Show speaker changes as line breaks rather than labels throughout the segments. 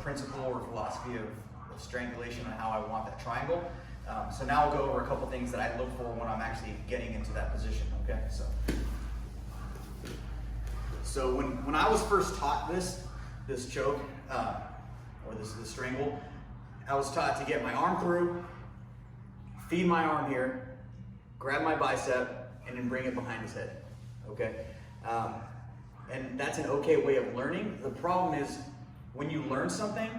principle or philosophy of strangulation and how I want that triangle. So now I'll go over a couple things that I look for when I'm actually getting into that position, okay? So when I was first taught this choke, or this strangle, I was taught to get my arm through, feed my arm here, grab my bicep, and then bring it behind his head, okay? And that's an okay way of learning. The problem is, when you learn something,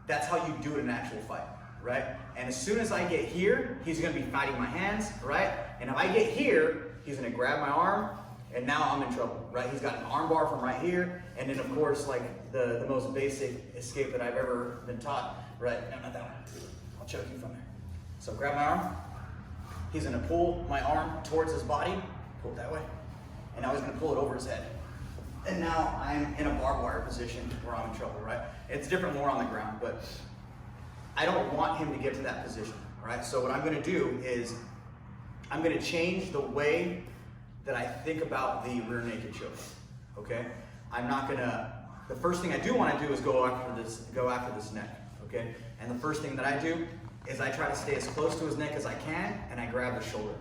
that's how you do it in an actual fight, right? And as soon as I get here, he's gonna be fighting my hands, right? And if I get here, he's gonna grab my arm, and now I'm in trouble, right? He's got an arm bar from right here, and then of course, like the most basic escape that I've ever been taught, right? No, not that one. I'll choke you from there. So grab my arm. He's gonna pull my arm towards his body, pull it that way, and now he's gonna pull it over his head. And now I'm in a barbed wire position where I'm in trouble, right? It's different more on the ground, but I don't want him to get to that position, right? So what I'm gonna do is I'm gonna change the way that I think about the rear naked choke, okay? I'm not gonna, the first thing I do wanna do is go after this neck, okay? And the first thing that I do is I try to stay as close to his neck as I can, and I grab the shoulder,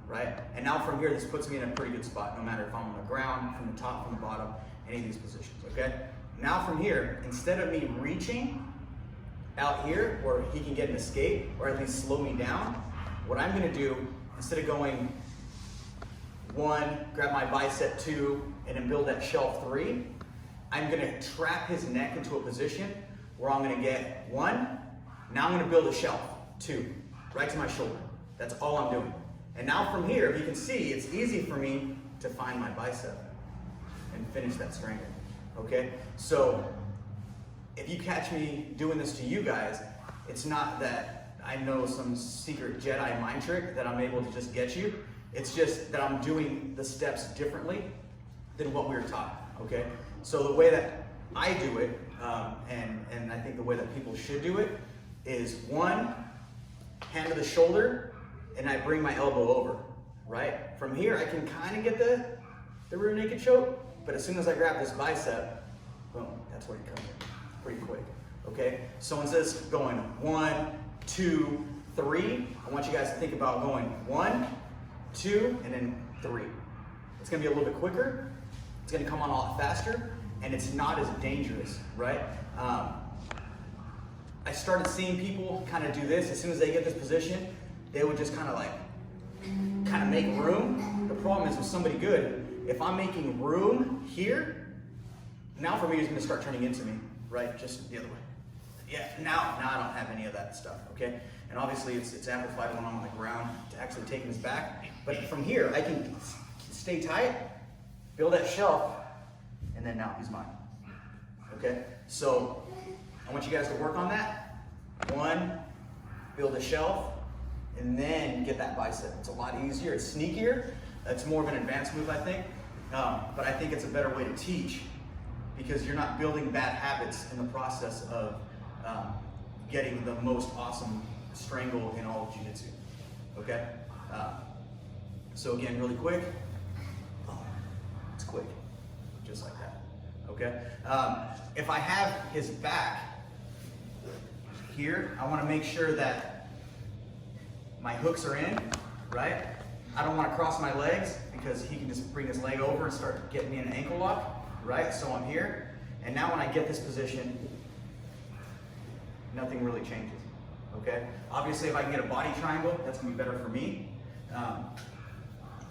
right? And now from here, this puts me in a pretty good spot, no matter if I'm on the ground, from the top, from the bottom, any of these positions, okay? Now from here, instead of me reaching out here where he can get an escape, or at least slow me down, what I'm gonna do, instead of going 1, grab my bicep 2, and then build that shelf 3, I'm gonna trap his neck into a position where I'm gonna get 1, now I'm gonna build a shelf 2, right to my shoulder. That's all I'm doing. And now from here, if you can see, it's easy for me to find my bicep and finish that strangle, okay? So if you catch me doing this to you guys, it's not that I know some secret Jedi mind trick that I'm able to just get you. It's just that I'm doing the steps differently than what we were taught, okay? So the way that I do it, and I think the way that people should do it, is 1, hand to the shoulder, and I bring my elbow over, right? From here, I can kind of get the rear naked choke, but as soon as I grab this bicep, boom, that's where it comes in, pretty quick, okay? So instead of going 1, 2, 3, I want you guys to think about going 1, 2, and then 3. It's gonna be a little bit quicker, it's gonna come on a lot faster, and it's not as dangerous, right? I started seeing people kind of do this. As soon as they get this position, they would just kind of make room. The problem is with somebody good, if I'm making room here, now for me it's gonna start turning into me, right? Just the other way. Yeah, now I don't have any of that stuff, okay? And obviously it's amplified when I'm on the ground to actually take his back. But from here, I can stay tight, build that shelf, and then now he's mine, okay? So I want you guys to work on that. 1, build a shelf, and then get that bicep. It's a lot easier, it's sneakier. It's more of an advanced move, I think. But I think it's a better way to teach, because you're not building bad habits in the process of getting the most awesome strangle in all of jiu-jitsu, okay? So again, really quick. It's quick, just like that, okay? If I have his back here, I wanna make sure that my hooks are in, right? I don't wanna cross my legs because he can just bring his leg over and start getting me in an ankle lock, right? So I'm here, and now when I get this position, nothing really changes, okay? Obviously, if I can get a body triangle, that's gonna be better for me.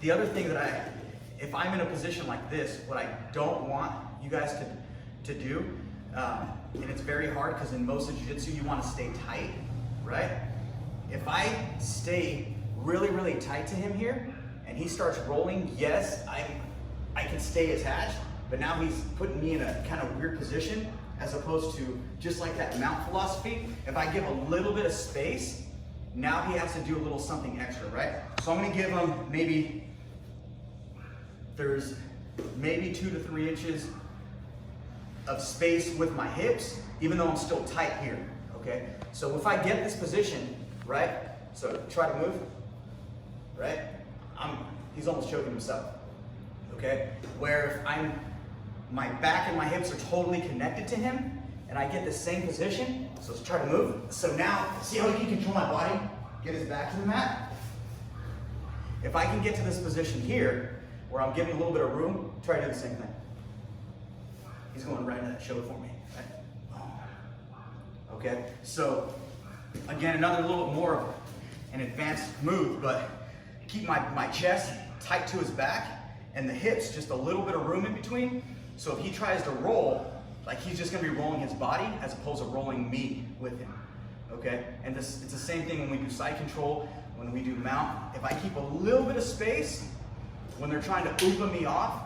The other thing that if I'm in a position like this, what I don't want you guys to do, and it's very hard because in most of jiu-jitsu you want to stay tight, right? If I stay really, really tight to him here and he starts rolling, yes, I can stay attached, but now he's putting me in a kind of weird position, as opposed to just like that mount philosophy. If I give a little bit of space, now he has to do a little something extra, right? So I'm gonna give him there's maybe 2 to 3 inches of space with my hips, even though I'm still tight here, okay? So if I get this position, right? So try to move, right? He's almost choking himself, okay? Where if my back and my hips are totally connected to him, and I get the same position, so let's try to move. So now, see how he can control my body? Get his back to the mat. If I can get to this position here, where I'm giving a little bit of room, try to do the same thing. He's going right into that shoulder for me. Right? Okay, so again, another little bit more of an advanced move, but keep my chest tight to his back and the hips, just a little bit of room in between. So if he tries to roll, like he's just gonna be rolling his body as opposed to rolling me with him, okay? And it's the same thing when we do side control, when we do mount. If I keep a little bit of space, when they're trying to oopa me off,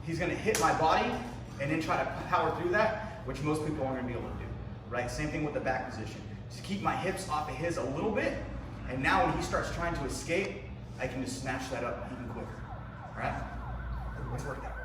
he's gonna hit my body and then try to power through that, which most people aren't gonna be able to do, right? Same thing with the back position. Just keep my hips off of his a little bit, and now when he starts trying to escape, I can just snatch that up even quicker, all right? Let's work that.